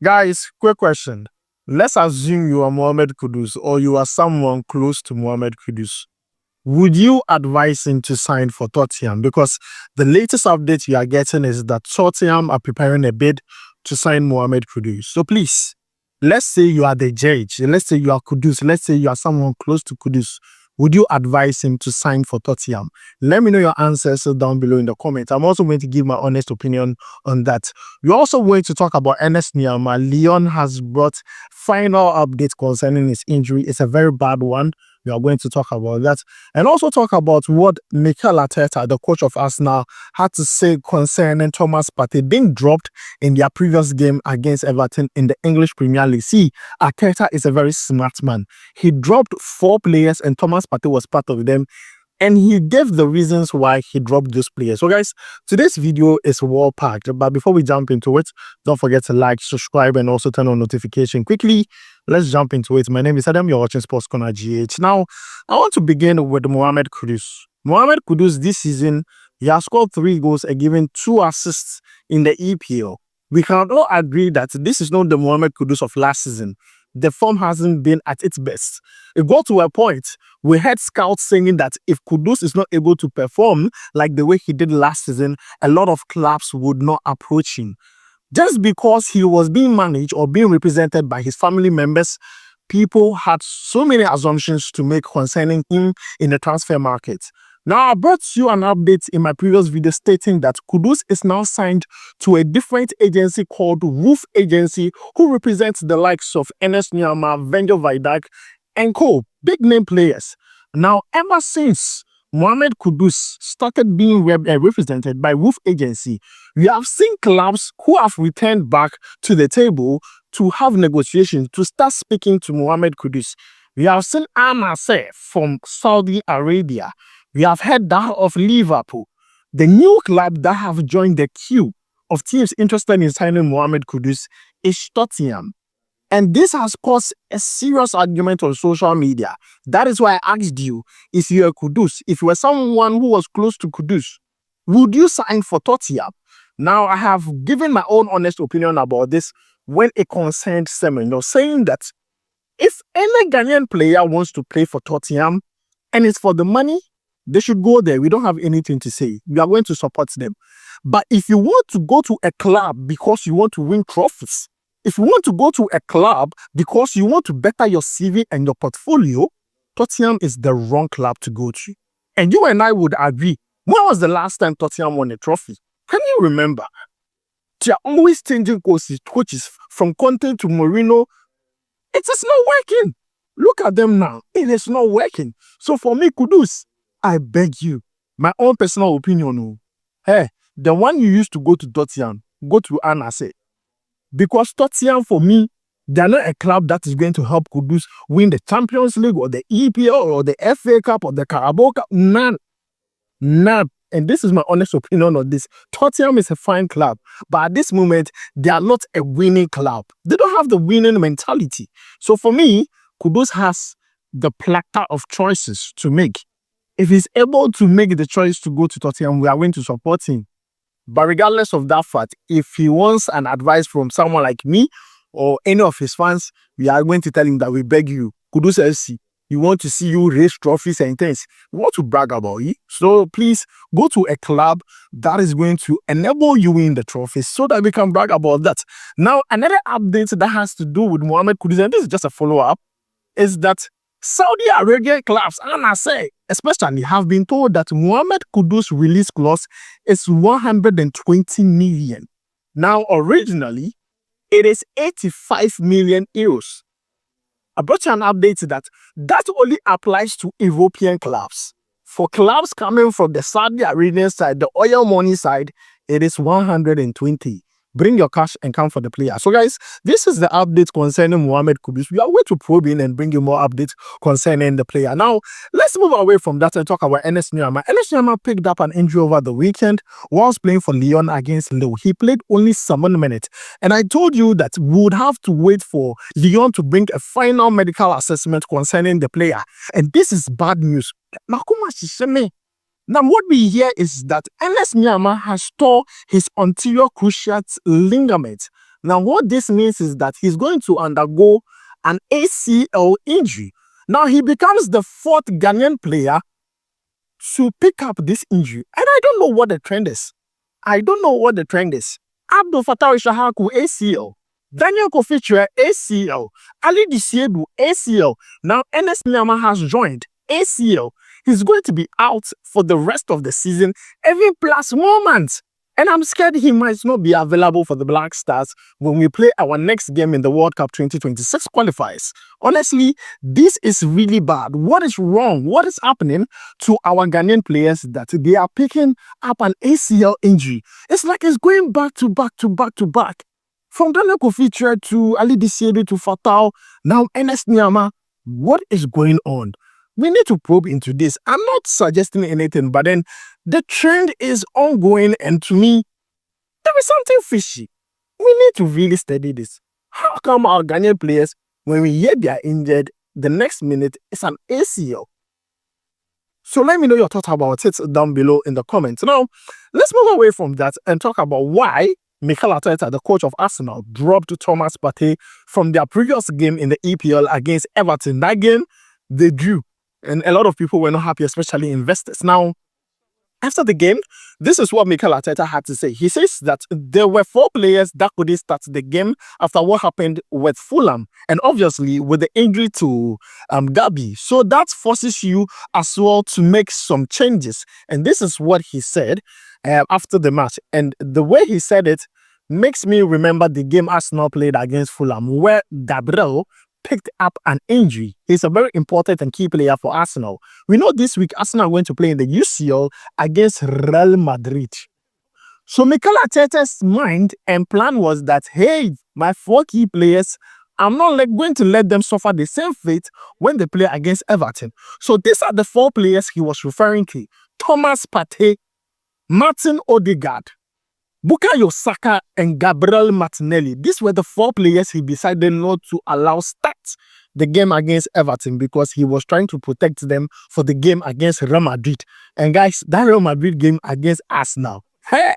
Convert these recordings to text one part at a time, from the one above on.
Guys, quick question. Let's assume you are Mohammed Kudus or you are someone close to Mohammed Kudus. Would you advise him to sign for Tottenham? Because the latest update you are getting is that Tottenham are preparing a bid to sign Mohammed Kudus. So please, let's say you are the judge. Let's say you are Kudus. Let's say you are someone close to Kudus. Would you advise him to sign for Tottenham? Let me know your answers down below in the comments. I'm also going to give my honest opinion on that. We're also going to talk about Ernest Nuamah. Lyon has brought final updates concerning his injury. It's a very bad one. We are going to talk about that and also talk about what Mikel, the coach of Arsenal, had to say concerning Thomas Partey being dropped in their previous game against Everton in the English Premier League. See, Arteta is a very smart man. He dropped 4 players and Thomas Partey was part of them. And he gave the reasons why he dropped those players. So guys, today's video is well packed. But before we jump into it, don't forget to like, subscribe, and also turn on notification quickly. Let's jump into it. My name is Adam. You're watching SportsCornerGH. Now, I want to begin with Mohammed Kudus. Mohammed Kudus this season, he has scored 3 goals and given 2 assists in the EPL. We can all agree that this is not the Mohammed Kudus of last season. The form hasn't been at its best. It got to a point we had scouts saying that if Kudus is not able to perform like the way he did last season, a lot of clubs would not approach him. Just because he was being managed or being represented by his family members, people had so many assumptions to make concerning him in the transfer market. Now, I brought you an update in my previous video stating that Kudus is now signed to a different agency called Roof Agency, who represents the likes of Ernest Nuamah, Virgil van Dijk, and co. Big name players. Now, ever since Mohammed Kudus started being represented by Roof Agency, we have seen clubs who have returned back to the table to have negotiations, to start speaking to Mohammed Kudus. We have seen Ernest from Saudi Arabia. We have heard that of Liverpool. The new club that have joined the queue of teams interested in signing Mohammed Kudus is Tottenham. And this has caused a serious argument on social media. That is why I asked you, if you are Kudus, if you were someone who was close to Kudus, would you sign for Tottenham? Now, I have given my own honest opinion about this when it concerned Semenyo, saying that if any Ghanaian player wants to play for Tottenham and it's for the money, they should go there. We don't have anything to say. We are going to support them. But if you want to go to a club because you want to win trophies, if you want to go to a club because you want to better your CV and your portfolio, Tottenham is the wrong club to go to. And you and I would agree. When was the last time Tottenham won a trophy? Can you remember? They are always changing coaches from Conte to Mourinho. It is not working. Look at them now. It is not working. So for me, Kudus, I beg you, my own personal opinion, hey, the one you used to go to Tottenham, go to Ernest. Because Tottenham, for me, they're not a club that is going to help Kudus win the Champions League or the EPL or the FA Cup or the Carabao Cup. None. None. And this is my honest opinion on this. Tottenham is a fine club, but at this moment, they are not a winning club. They don't have the winning mentality. So for me, Kudus has the plethora of choices to make. If he's able to make the choice to go to Tottenham, we are going to support him. But regardless of that fact, if he wants an advice from someone like me or any of his fans, we are going to tell him that we beg you, Kudus FC, we want to see you raise trophies and things. We want to brag about you. So please go to a club that is going to enable you win the trophies so that we can brag about that. Now, another update that has to do with Mohammed Kudus, and this is just a follow-up, is that Saudi Arabian clubs, especially, have been told that Mohammed Kudus' release clause is 120 million. Now, originally, it is 85 million euros. I brought you an update that only applies to European clubs. For clubs coming from the Saudi Arabian side, the oil money side, it is 120. Bring your cash and come for the player. So guys, this is the update concerning Mohammed Kudus. We are going to probe in and bring you more updates concerning the player. Now, let's move away from that and talk about Ernest Nuamah. Ernest Nuamah picked up an injury over the weekend whilst playing for Lyon against Lille. He played only 7 minutes. And I told you that we would have to wait for Lyon to bring a final medical assessment concerning the player. And this is bad news. Now, what we hear is that Ernest Nuamah has tore his anterior cruciate ligament. Now, what this means is that he's going to undergo an ACL injury. Now, he becomes the 4th Ghanaian player to pick up this injury. And I don't know what the trend is. Abdul Fattah Ishahaku, ACL. Daniel Kofichwe, ACL. Ali Disiedu, ACL. Now, Ernest Nuamah has joined, ACL. He's going to be out for the rest of the season, even plus more months. And I'm scared he might not be available for the Black Stars when we play our next game in the World Cup 2026 qualifiers. Honestly, this is really bad. What is wrong? What is happening to our Ghanaian players that they are picking up an ACL injury? It's like it's going back to back to back to back. From Daniel Kofichwe to Ali Disiedu to Fattah, now Ernest Nuamah. What is going on? We need to probe into this. I'm not suggesting anything, but then the trend is ongoing, and to me, there is something fishy. We need to really study this. How come our Ghanaian players, when we hear they are injured, the next minute it's an ACL? So let me know your thoughts about it down below in the comments. Now, let's move away from that and talk about why Mikel, the coach of Arsenal, dropped Thomas Partey from their previous game in the EPL against Everton. That game, they drew. And a lot of people were not happy, especially investors. Now, after the game, this is what Mikel Arteta had to say. He says that there were 4 players that couldn't start the game after what happened with Fulham, and obviously with the injury to Gabi. So that forces you as well to make some changes. And this is what he said after the match. And the way he said it makes me remember the game Arsenal played against Fulham, where Gabriel picked up an injury. He's a very important and key player for Arsenal. We know this week Arsenal are going to play in the UCL against Real Madrid. So Mikel Arteta's mind and plan was that, hey, my 4 key players, I'm not going to let them suffer the same fate when they play against Everton. So these are the 4 players he was referring to: Thomas Partey, Martin Odegaard, Bukayo Saka, and Gabriel Martinelli. These were the 4 players he decided not to allow start the game against Everton because he was trying to protect them for the game against Real Madrid. And guys, that Real Madrid game against Arsenal, hey,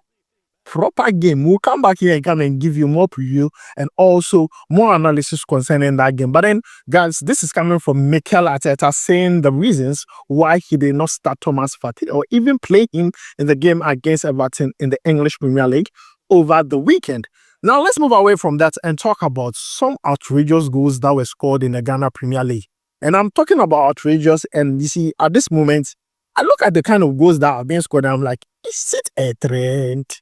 proper game. We'll come back here and come and give you more preview and also more analysis concerning that game. But then, guys, this is coming from Mikel Arteta saying the reasons why he did not start Thomas Partey or even play him in the game against Everton in the English Premier League over the weekend. Now, let's move away from that and talk about some outrageous goals that were scored in the Ghana Premier League. And I'm talking about outrageous, and you see, at this moment, I look at the kind of goals that are being scored and I'm like, is it a trend?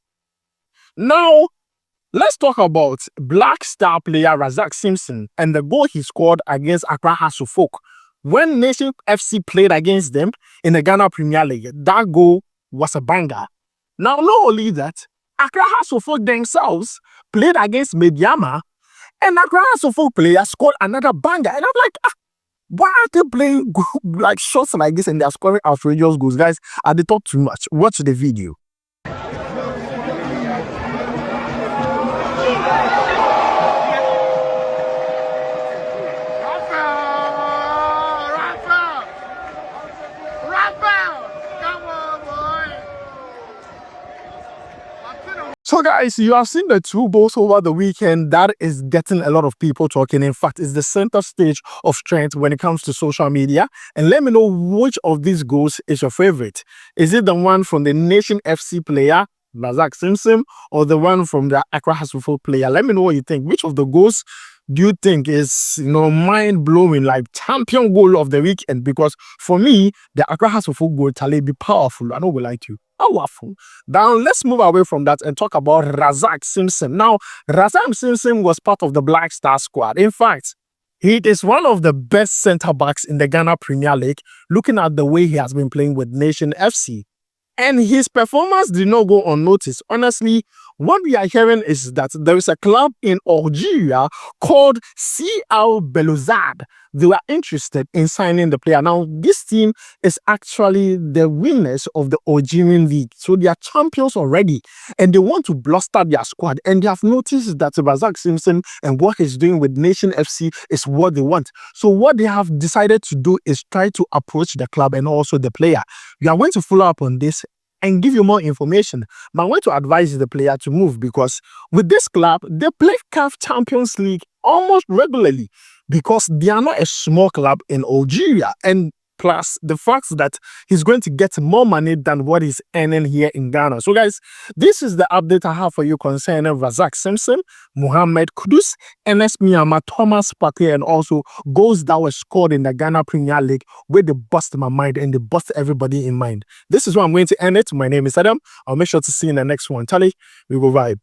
Now, let's talk about Black Star player Razak Simpson and the goal he scored against Accra Hearts of Oak. When Nation FC played against them in the Ghana Premier League, that goal was a banger. Now, not only that, Accra Hearts of Oak themselves played against Mediama, and Accra Hearts of Oak player scored another banger. And I'm like, why are they playing like shots like this and they're scoring outrageous goals? Guys, I did talk too much. Watch the video. So guys, you have seen the 2 goals over the weekend. That is getting a lot of people talking. In fact, it's the center stage of trend when it comes to social media. And let me know which of these goals is your favorite. Is it the one from the Nation FC player, Razak Simpson, or the one from the Accra Hearts of Oak player? Let me know what you think. Which of the goals do you think is, mind-blowing, like champion goal of the weekend? Because for me, the Accra Hearts of Oak goal will be powerful. I know we like you. Powerful. Now, let's move away from that and talk about Razak Simpson. Now, Razak Simpson was part of the Black Star squad. In fact, he is one of the best centre-backs in the Ghana Premier League, looking at the way he has been playing with Nation FC. And his performance did not go unnoticed. Honestly, what we are hearing is that there is a club in Algeria called CL Belouizdad. They were interested in signing the player. Now, this team is actually the winners of the Algerian league. So they are champions already. And they want to bluster their squad. And they have noticed that Razak Simpson and what he's doing with Nation FC is what they want. So what they have decided to do is try to approach the club and also the player. We are going to follow up on this and give you more information. But I want to advise the player to move because with this club, they play CAF Champions League almost regularly because they are not a small club in Algeria. And plus the fact that he's going to get more money than what he's earning here in Ghana. So guys, this is the update I have for you concerning Razak Simpson, Mohammed, Kudus, Ernest, Thomas Partey, and also goals that were scored in the Ghana Premier League where they bust my mind and they bust everybody in mind. This is where I'm going to end it. My name is Adam. I'll make sure to see you in the next one. Charlie, we will vibe.